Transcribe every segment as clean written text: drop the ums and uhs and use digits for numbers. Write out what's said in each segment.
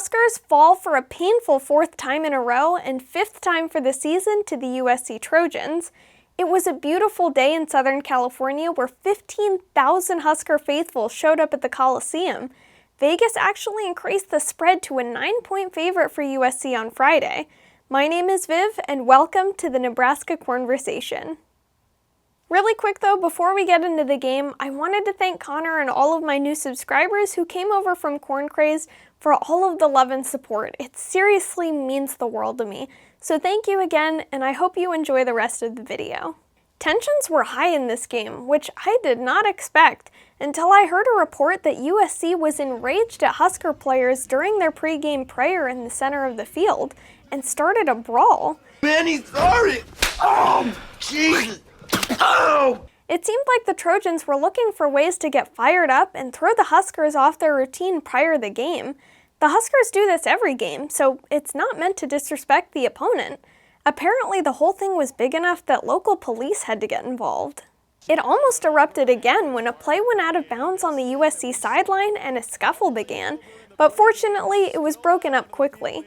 Huskers fall for a painful fourth time in a row and fifth time for the season to the USC Trojans. It was a beautiful day in Southern California where 15,000 Husker faithful showed up at the Coliseum. Vegas actually increased the spread to a 9-point favorite for USC on Friday. My name is Viv, and welcome to the Nebraska Cornversation. Really quick though, before we get into the game, I wanted to thank Connor and all of my new subscribers who came over from Corn Craze for all of the love and support. It seriously means the world to me. So thank you again, and I hope you enjoy the rest of the video. Tensions were high in this game, which I did not expect until I heard a report that USC was enraged at Husker players during their pregame prayer in the center of the field and started a brawl. Man, he's sorry! Oh, Jesus! Oh! It seemed like the Trojans were looking for ways to get fired up and throw the Huskers off their routine prior to the game. The Huskers do this every game, so it's not meant to disrespect the opponent. Apparently, the whole thing was big enough that local police had to get involved. It almost erupted again when a play went out of bounds on the USC sideline and a scuffle began, but fortunately, it was broken up quickly.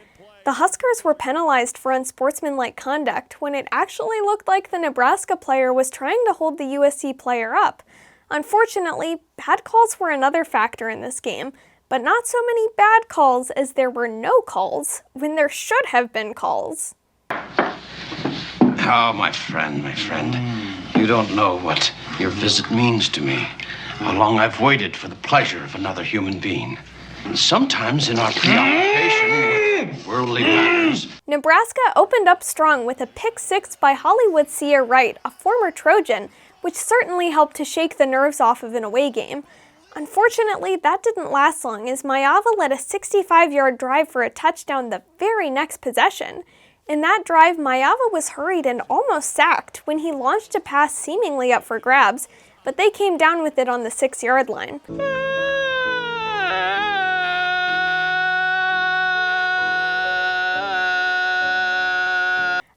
The Huskers were penalized for unsportsmanlike conduct when it actually looked like the Nebraska player was trying to hold the USC player up. Unfortunately, bad calls were another factor in this game, but not so many bad calls as there were no calls when there should have been calls. Oh, my friend, you don't know what your visit means to me, how long I've waited for the pleasure of another human being. And sometimes in our preoccupation with worldly matters. Nebraska opened up strong with a pick six by Hollywood Sear Wright, a former Trojan, which certainly helped to shake the nerves off of an away game. Unfortunately, that didn't last long as Maiyava led a 65-yard drive for a touchdown the very next possession. In that drive, Maiyava was hurried and almost sacked when he launched a pass seemingly up for grabs, but they came down with it on the 6-yard line.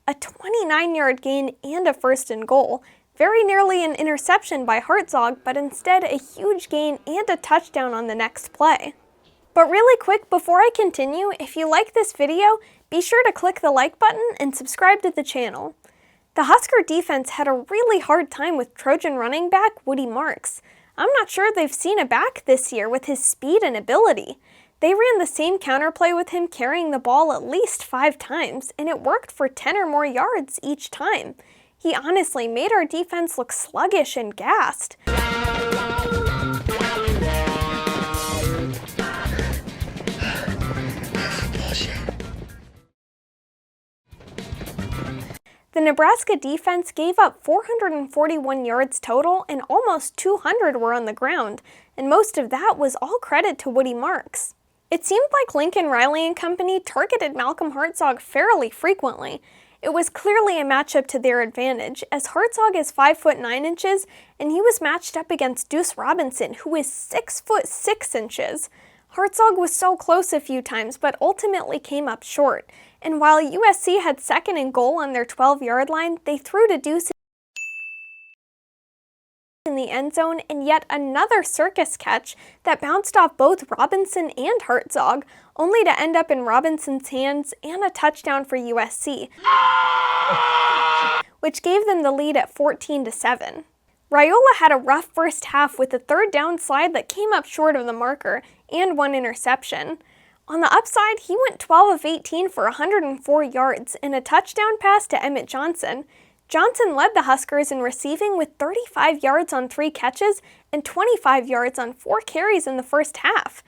A 29-yard gain and a first and goal. Very nearly an interception by Hartzog, but instead a huge gain and a touchdown on the next play. But really quick, before I continue, if you like this video, be sure to click the like button and subscribe to the channel. The Husker defense had a really hard time with Trojan running back Woody Marks. I'm not sure they've seen a back this year with his speed and ability. They ran the same counterplay with him carrying the ball at least 5 times, and it worked for 10 or more yards each time. He honestly made our defense look sluggish and gassed. The Nebraska defense gave up 441 yards total, and almost 200 were on the ground, and most of that was all credit to Woody Marks. It seemed like Lincoln Riley and company targeted Malcolm Hartzog fairly frequently. It was clearly a matchup to their advantage, as Hartzog is 5'9" and he was matched up against Deuce Robinson, who is 6'6". Hartzog was so close a few times, but ultimately came up short. And while USC had 2nd and goal on their 12-yard line, they threw to Deuce in the end zone, and yet another circus catch that bounced off both Robinson and Hartzog, only to end up in Robinson's hands and a touchdown for USC, which gave them the lead at 14-7. Raiola had a rough first half with a 3rd down slide that came up short of the marker and 1 interception. On the upside, he went 12 of 18 for 104 yards and a touchdown pass to Emmett Johnson. Johnson led the Huskers in receiving with 35 yards on 3 catches and 25 yards on 4 carries in the first half.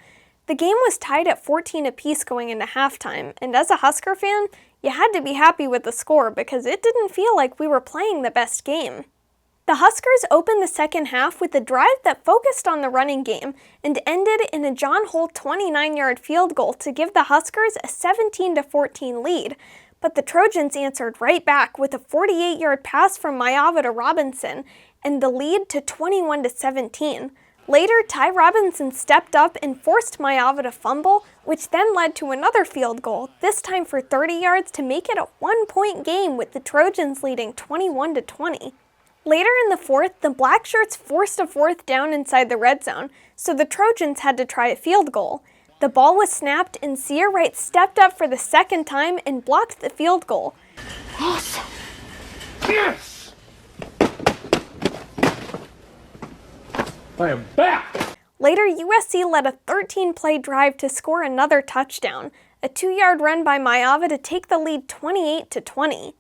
The game was tied at 14 apiece going into halftime, and as a Husker fan, you had to be happy with the score because it didn't feel like we were playing the best game. The Huskers opened the second half with a drive that focused on the running game and ended in a John Holt 29-yard field goal to give the Huskers a 17-14 lead. But the Trojans answered right back with a 48-yard pass from Maiyava to Robinson and the lead to 21-17. Later, Ty Robinson stepped up and forced Maiyava to fumble, which then led to another field goal, this time for 30 yards to make it a 1-point game with the Trojans leading 21-20. Later in the fourth, the Blackshirts forced a 4th down inside the red zone, so the Trojans had to try a field goal. The ball was snapped and Sear Wright stepped up for the second time and blocked the field goal. Awesome. Yes! I am back! Later, USC led a 13-play drive to score another touchdown, a 2-yard run by Maiyava to take the lead 28-20.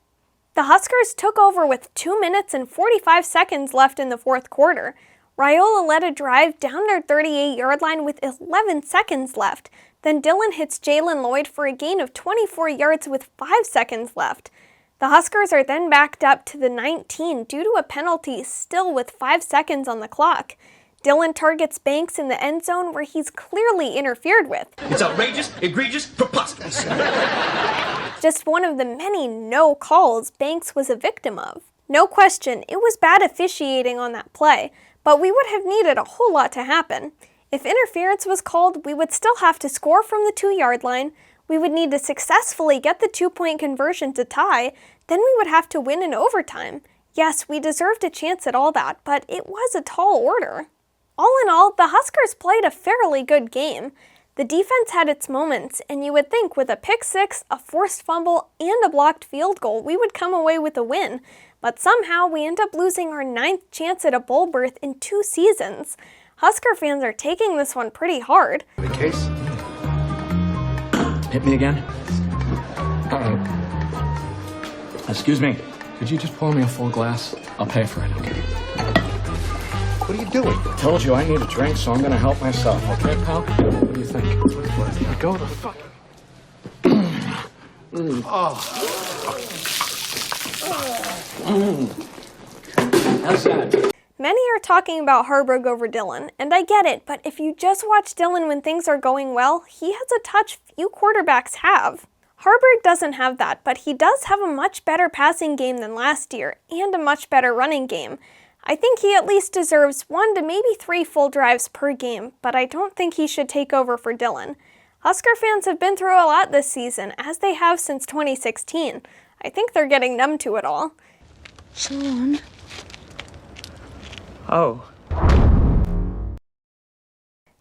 The Huskers took over with 2 minutes and 45 seconds left in the fourth quarter. Raiola led a drive down their 38-yard line with 11 seconds left. Then Dillon hits Jalen Lloyd for a gain of 24 yards with 5 seconds left. The Huskers are then backed up to the 19 due to a penalty still with 5 seconds on the clock. Dillon targets Banks in the end zone where he's clearly interfered with. It's outrageous, egregious, preposterous. Just one of the many no calls Banks was a victim of. No question, it was bad officiating on that play, but we would have needed a whole lot to happen. If interference was called, we would still have to score from the 2-yard line, we would need to successfully get the 2-point conversion to tie, then we would have to win in overtime. Yes, we deserved a chance at all that, but it was a tall order. All in all, the Huskers played a fairly good game. The defense had its moments, and you would think with a pick six, a forced fumble, and a blocked field goal, we would come away with a win. But somehow we end up losing our 9th chance at a bowl berth in 2 seasons. Husker fans are taking this one pretty hard. The case? Hit me again? Excuse me, could you just pour me a full glass? I'll pay for it, okay? What are you doing? I told you I need a drink, so I'm gonna help myself, okay, pal? What do you think? Go the fuck. How's that? Many are talking about Harburg over Dillon, and I get it, but if you just watch Dillon when things are going well, he has a touch few quarterbacks have. Harburg doesn't have that, but he does have a much better passing game than last year, and a much better running game. I think he at least deserves 1 to maybe 3 full drives per game, but I don't think he should take over for Dillon. Husker fans have been through a lot this season, as they have since 2016. I think they're getting numb to it all. Sean. Oh.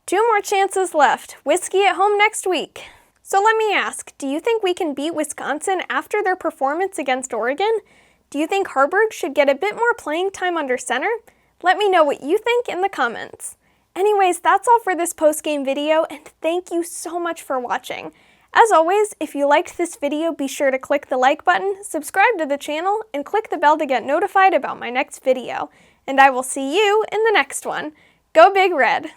2 more chances left. Whiskey at home next week. So let me ask, do you think we can beat Wisconsin after their performance against Oregon? Do you think Harburg should get a bit more playing time under center? Let me know what you think in the comments. Anyways, that's all for this post-game video, and thank you so much for watching. As always, if you liked this video, be sure to click the like button, subscribe to the channel, and click the bell to get notified about my next video. And I will see you in the next one. Go Big Red!